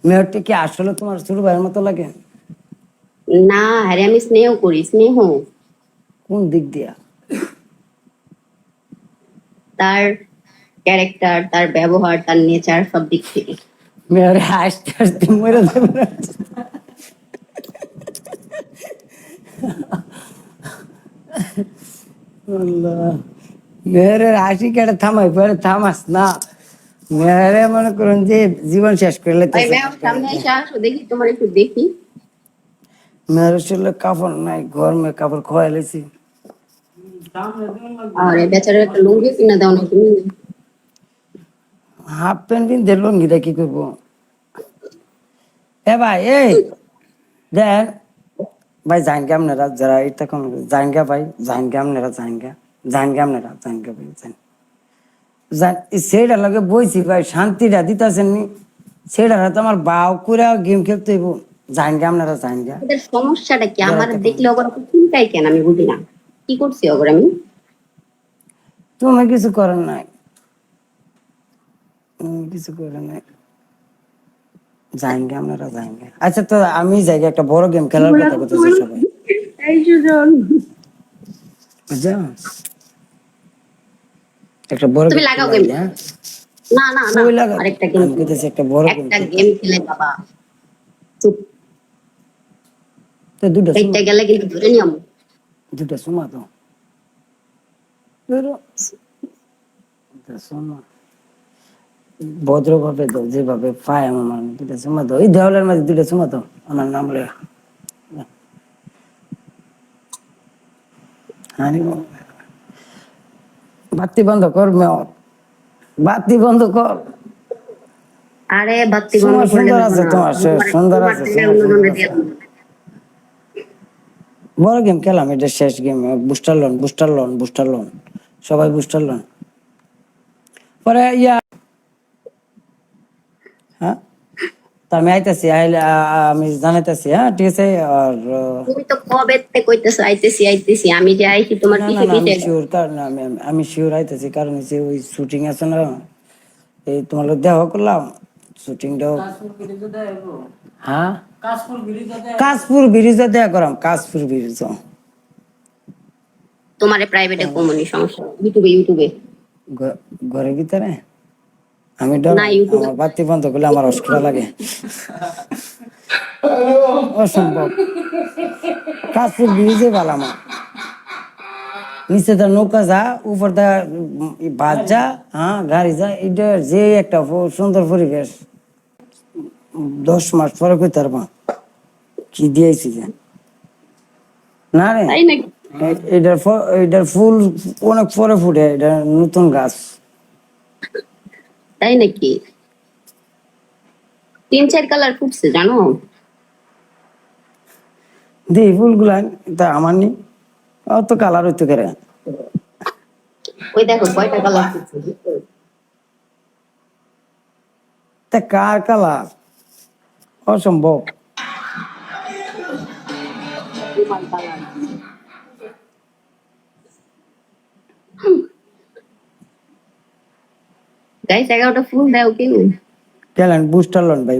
মেয়রটা কি আসলে তোমার ছোট ভাইয়ের মতো লাগে? না, আরে আমি স্নেহ করি, স্নেহ। কোন দিক দিয়া? তার ক্যারেক্টার, তার ব্যবহার, তার নেচার, সব দিক থেকে। মেয়রে হাসতে হাসতে মরে যাবে না। আল্লাহ, মেয়রের হাসি কেটে থামাই পরে থামাস না। মেয়রে মনে করুন যে জীবন শেষ করে ভাই লেতেছে। ম্যাম, সামনে এসে আসো, দেখি তোমার একটু দেখি। মেয়রের শরীরে কাপড় নাই, গরমে কাপড় খোয়া লেছি। আর এই বেচারার একটা লুঙ্গি কিনে দাও না তুমি। হাফ প্যান্ট পিনতে লুঙ্গিটা কি করবো? এ ভাই, এই দেন ভাই, জানগা আপনারা যারা এটা কোন জানগা ভাই, জানগা আপনারা, জানগা জানগা আপনারা, জানগা ভাই, সেটা লাগে বইছি ভাই, শান্তিটা দিতেছেন নি। সেটা তো আমার বাউ করে গেম খেলতে হইব। জানগা আপনারা, জানগা ওদের সমস্যাটা কি? যারা আমার এটা কোন, দেখলে ওগুলো চিন্তাই কেন, আমি বুঝি না। কি করছি ওগুলো আমি? তুমি কিছু করেন নাই, কিছু করেন নাই। জানগা আপনারা, জানগা। আচ্ছা, তো আমি যাই একটা বড় গেম খেলার কথা বলতেছি সবাই, এই সুজন, বুঝছো? একটা বড় তুমি গেম লাগাও খেলাই, গেম। হ্যাঁ? না না না, কই লাগাবো? আরেকটা গেম আমি খেলে। কইতেছি একটা বড় গেম একটা খেলতাম। গেম খেলে বাবা, চুপ। তো দুটা এইটা সময়, গেলে কিন্তু ধরে নিয়ম। দুটা সময় তো ধরো, দুটা সময় ভদ্রভাবে তো যেভাবে পায় আমার মানে দুটা সময় তো, এই দেওয়ালের মাঝে দুটা সময় তো আমার নাম লে। আরে বাতি বন্ধ কর মেয়র, বাতি বন্ধ কর। আরে বাতি বন্ধ সময় করলে সুন্দর হইব আছে না। তোমার, সুন্দর তোমার আছে, থেকে সময় অন্য সুন্দর জনকে আছে। দিয়ে দেবো। বড় গেম খেলাম, এটা শেষ game. Booster loan, booster loan, booster loan, সবাই বুস্টার লোন। পরে ইয়া, হ্যাঁ, তা আমি আইতাছি, আইলে আমি জানাইতাছি, হ্যাঁ ঠিক আছে। আর তুমি তো কবে থেকে কইতেছো আইতেছি আইতেছি, আমি যে আইছি তোমার না না পিছে না, আমি পিছে। শিওর, কারণ আমি শিওর আইতেছি, কারণ হচ্ছে ওই শুটিং আছে না, এই তোমার দেখা করলাম শুটিংটাও। হ্যাঁ, কাশপুর ব্রিজে দেখা করাম, কাশপুর ব্রিজ। তোমারে প্রাইভেটে কমনি, সমস্যা নেই। ইউটিউবে ইউটিউবে। ঘরের ভিতরে আমি ডরাম, না, ইউটিউবে। আমার বাতি বন্ধ করলে আমার অস্কার লাগে, অসম্ভব। কাশপুর ব্রিজে ভালো আমার, নিচে তার নৌকা যা, উপর দা বাস যা, হ্যাঁ গাড়ি যা, এটা যে একটা সুন্দর পরিবেশ। 10 মাস পরে কই তার কি দিয়েছি যে, না রে, তাই নাকি? এটার ফুল অনেক পরে ফুটে, এটা নতুন গাছ। তাই নাকি? 3-4 কালার ফুটছে জানো? দি ফুলগুলা, তা আমার নি অত কালার হইতে করে। ওই দেখো কয়টা কালার ফুটছে। তা কার কালার? অসম্ভব। তোমার কালার। গাইস, 11টা ফুল দাও কেউ। খেলেন বুস্টার লন ভাই,